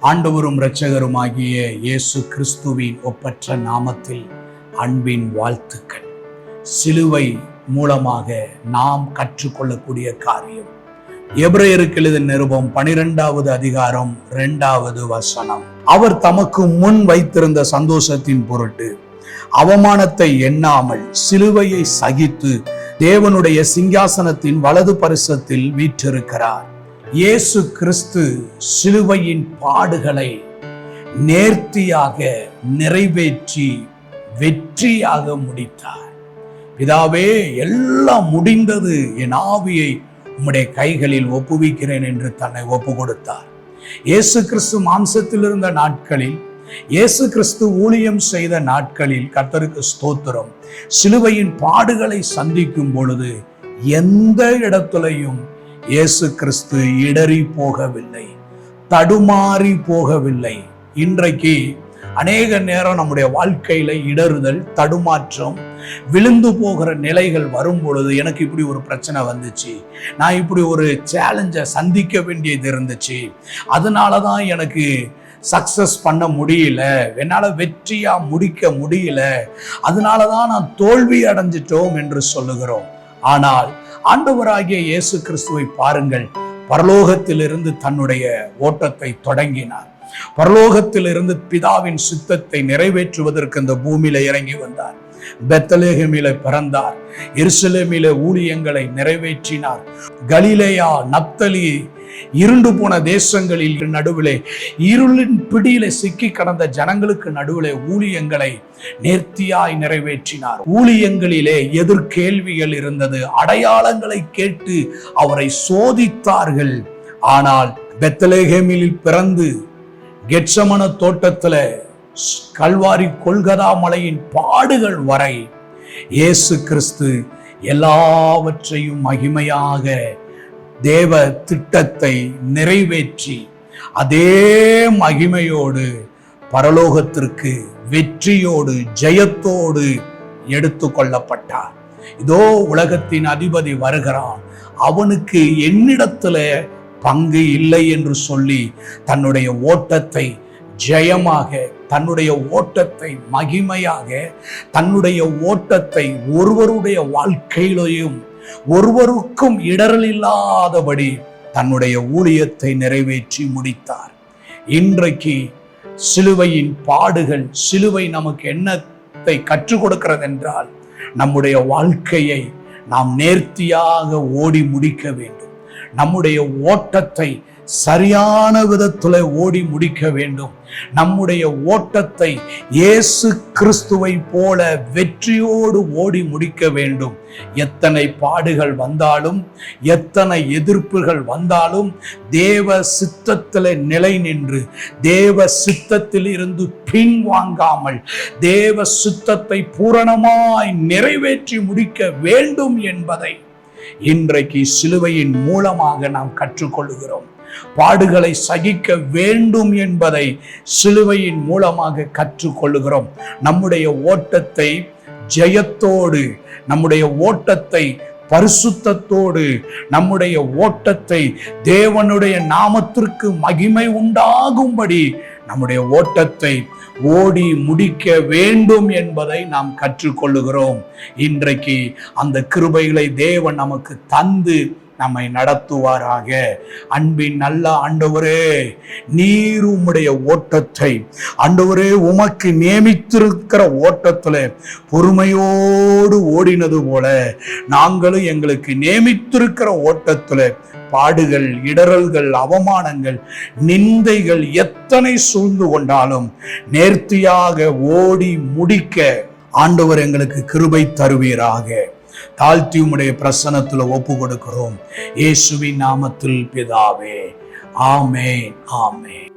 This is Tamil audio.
ஆண்டவரும் இரட்சகருமாகிய இயேசு கிறிஸ்துவின் ஒப்பற்ற நாமத்தில் அன்பின் வாழ்த்துக்கள். சிலுவை மூலமாக நாம் கற்றுக்கொள்ளக்கூடிய காரியம். எபிரேயருக்கு எழுதின நிருபம் 12வது அதிகாரம் 2வது வசனம். அவர் தமக்கு முன் வைத்திருந்த சந்தோஷத்தின் பொருட்டு அவமானத்தை எண்ணாமல் சிலுவையை சகித்து தேவனுடைய சிங்காசனத்தின் வலது பரிசத்தில் வீற்றிருக்கிறார். இயேசு கிறிஸ்து சிலுவையின் பாடுகளை நேர்த்தியாக நிறைவேற்றி வெற்றியாக முடித்தார். பிதாவே, எல்லாம் முடிந்தது, என் ஆவியை உம்முடைய கைகளில் ஒப்புவிக்கிறேன் என்று தன்னை ஒப்பு கொடுத்தார். இயேசு கிறிஸ்து மாம்சத்தில் இருந்த நாட்களில், இயேசு கிறிஸ்து ஊழியம் செய்த நாட்களில் கர்த்தருக்கு ஸ்தோத்திரம், சிலுவையின் பாடுகளை சந்திக்கும் பொழுது எந்த இடத்திலையும் இயேசு கிறிஸ்து இடறி போகவில்லை, தடுமாறி போகவில்லை. இன்றைக்கு அநேக நேரம் நம்முடைய வாழ்க்கையில இடறுதல், தடுமாற்றம், விழுந்து போகிற நிலைகள் வரும் பொழுது, எனக்கு இப்படி ஒரு பிரச்சனை வந்துச்சு, நான் இப்படி ஒரு சேலஞ்சை சந்திக்க வேண்டியது இருந்துச்சு, அதனாலதான் எனக்கு சக்சஸ் பண்ண முடியல, என்னால வெற்றியா முடிக்க முடியல, அதனாலதான் நான் தோல்வி அடைஞ்சிட்டோம் என்று சொல்லுகிறோம். ஆனால் ஆண்டவராகிய இயேசு கிறிஸ்துவை பாருங்கள். பரலோகத்திலிருந்து தன்னுடைய ஓட்டத்தை தொடங்கினார். பரலோகத்திலிருந்து பிதாவின் சித்தத்தை நிறைவேற்றுவதற்கு இந்த பூமியில இறங்கி வந்தார். பெத்லகேமிலே பிறந்தார். எருசலேமிலே ஊழியங்களை நிறைவேற்றினார். கலிலேயா, நப்தலி, இருண்டு போன தேசங்களில் நடுவிலே, இருளின் பிடியில சிக்கி கடந்த ஜனங்களுக்கு நடுவிலே ஊழியங்களை நேர்த்தியாய் நிறைவேற்றினார். ஊழியங்களிலே எதிர்கேள்விகள் இருந்தது, அடையாளங்களை கேட்டு அவரை சோதித்தார்கள். ஆனால் பெத்லகேமில் பிறந்து கெத்சமன தோட்டத்துல, கல்வாரி கொல்கதா மலையின் பாடுகள் வரை இயேசு கிறிஸ்து எல்லாவற்றையும் மகிமையாக தேவ திட்டத்தை நிறைவேற்றி அதே மகிமையோடு பரலோகத்திற்கு வெற்றியோடு ஜெயத்தோடு எடுத்து கொள்ளப்பட்டார். இதோ உலகத்தின் அதிபதி வருகிறான், அவனுக்கு என்னிடத்துல பங்கு இல்லை என்று சொல்லி தன்னுடைய ஓட்டத்தை ஜெயமாக, தன்னுடைய ஓட்டத்தை மகிமையாக, தன்னுடைய ஓட்டத்தை ஒருவருடைய வாழ்க்கையிலையும் ஒருவருக்கும் இடரல் இல்லாதபடி தன்னுடைய ஊழியத்தை நிறைவேற்றி முடித்தார். இன்றைக்கு சிலுவையின் பாடுகள், சிலுவை நமக்கு என்னத்தை கற்றுக் கொடுக்கிறது என்றால், நம்முடைய வாழ்க்கையை நாம் நேர்த்தியாக ஓடி முடிக்க வேண்டும். நம்முடைய ஓட்டத்தை சரியான விதத்துல ஓடி முடிக்க வேண்டும். நம்முடைய ஓட்டத்தை இயேசு கிறிஸ்துவை போல வெற்றியோடு ஓடி முடிக்க வேண்டும். எத்தனை பாடுகள் வந்தாலும், எத்தனை எதிர்ப்புகள் வந்தாலும், தேவ சித்தத்திலே நிலை நின்று, தேவ சித்தத்தில் இருந்து பின்வாங்காமல், தேவ சித்தத்தை பூரணமாய் நிறைவேற்றி முடிக்க வேண்டும் என்பதை இன்றைக்கு சிலுவையின் மூலமாக நாம் கற்றுக்கொள்கிறோம். பாடுகளை சகிக்க வேண்டும் என்பதை சிலுவையின் மூலமாக கற்றுக்கொள்கிறோம். நம்முடைய ஓட்டத்தை ஜெயத்தோடு, நம்முடைய ஓட்டத்தை பரிசுத்தத்தோடு, நம்முடைய ஓட்டத்தை தேவனுடைய நாமத்திற்கு மகிமை உண்டாகும்படி நம்முடைய ஓட்டத்தை ஓடி முடிக்க வேண்டும் என்பதை நாம் கற்றுக்கொள்ளுகிறோம். இன்றைக்கு அந்த கிருபைகளை தேவன் நமக்கு தந்து நம்மை நடத்துவாராக. அன்பின் நல்ல ஆண்டவரே, நீர் உம்முடைய ஓட்டத்தை, ஆண்டவரே, உமக்கு நியமித்திருக்கிற ஓட்டத்துல பொறுமையோடு ஓடினது போல நாங்களும் எங்களுக்கு நியமித்திருக்கிற ஓட்டத்துல பாடுகள், இடரல்கள், அவமானங்கள், நிந்தைகள் எத்தனை சூழ்ந்து கொண்டாலும் நேர்த்தியாக ஓடி முடிக்க ஆண்டவர் எங்களுக்கு கிருபை தருவீராக. தாழ்த்தி உம்முடைய பிரசன்னத்துல ஒப்பு கொடுக்கிறோம். இயேசுவின் நாமத்தில் பிதாவே, ஆமென், ஆமென்.